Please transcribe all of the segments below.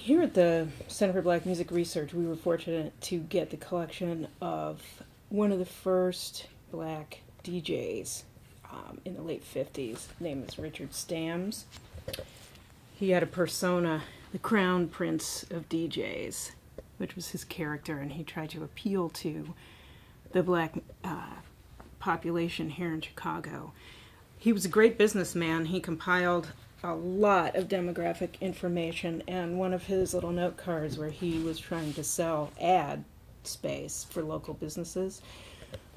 Here at the Center for Black Music Research, we were fortunate to get the collection of one of the first black DJs in the late 50s. His name is Richard Stams. He had a persona, the crown prince of DJs, which was his character, and he tried to appeal to the black population here in Chicago. He was a great businessman. He compiled a lot of demographic information, and one of his little note cards where he was trying to sell ad space for local businesses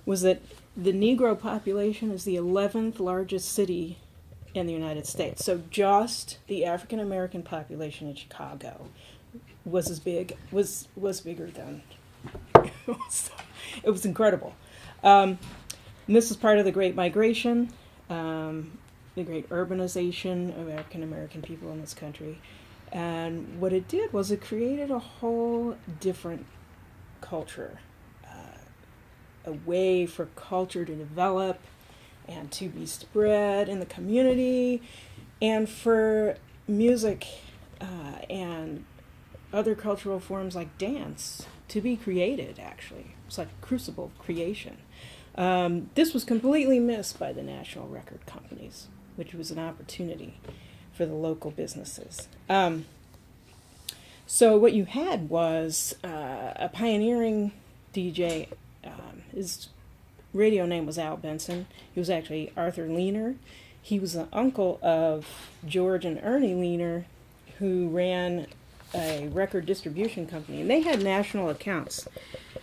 was that the Negro population is the 11th largest city in the United States. So just the African American population in Chicago was bigger than it was incredible. And this was part of the Great Migration, the great urbanization of African American people in this country. And what it did was it created a whole different culture, a way for culture to develop and to be spread in the community, and for music and other cultural forms like dance to be created, actually. It's like a crucible of creation. This was completely missed by the national record companies, which was an opportunity for the local businesses. So what you had was a pioneering DJ. His radio name was Al Benson. He was actually Arthur Leaner. He was the uncle of George and Ernie Leaner, who ran a record distribution company, and they had national accounts.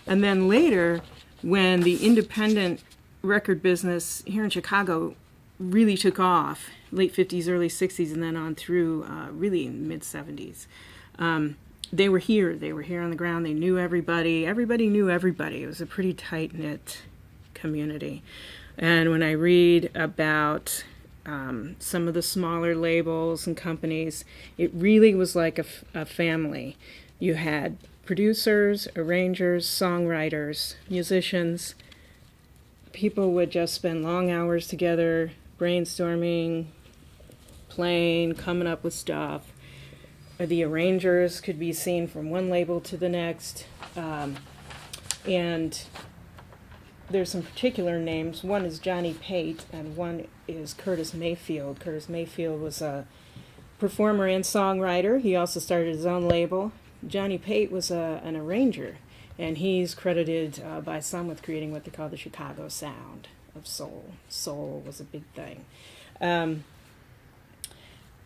And then later, when the independent record business here in Chicago really took off, late 50s, early 60s, and then on through really mid-70s, they were here on the ground. They knew everybody knew everybody. It was a pretty tight-knit community. And when I read about some of the smaller labels and companies, it really was like a family. You had producers, arrangers, songwriters, musicians. People would just spend long hours together, brainstorming, playing, coming up with stuff. The arrangers could be seen from one label to the next. And there's some particular names. One is Johnny Pate, and one is Curtis Mayfield. Curtis Mayfield was a performer and songwriter. He also started his own label. Johnny Pate was an arranger, and he's credited by some with creating what they call the Chicago sound of soul. Soul was a big thing.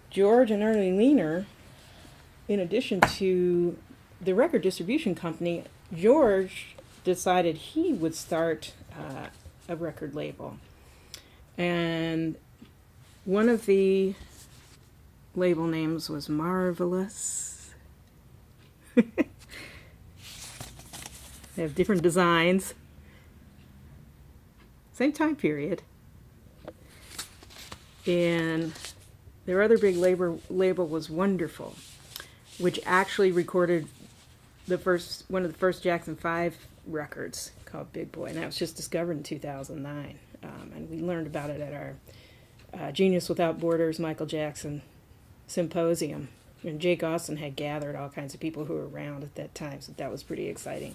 George and Ernie Leaner, in addition to the record distribution company, George decided he would start a record label. And one of the label names was Marvelous. They have different designs. Same time period. And their other big label was Wonderful, which actually recorded one of the first Jackson 5 records called Big Boy, and that was just discovered in 2009. And we learned about it at our Genius Without Borders Michael Jackson Symposium. And Jake Austin had gathered all kinds of people who were around at that time, so that was pretty exciting.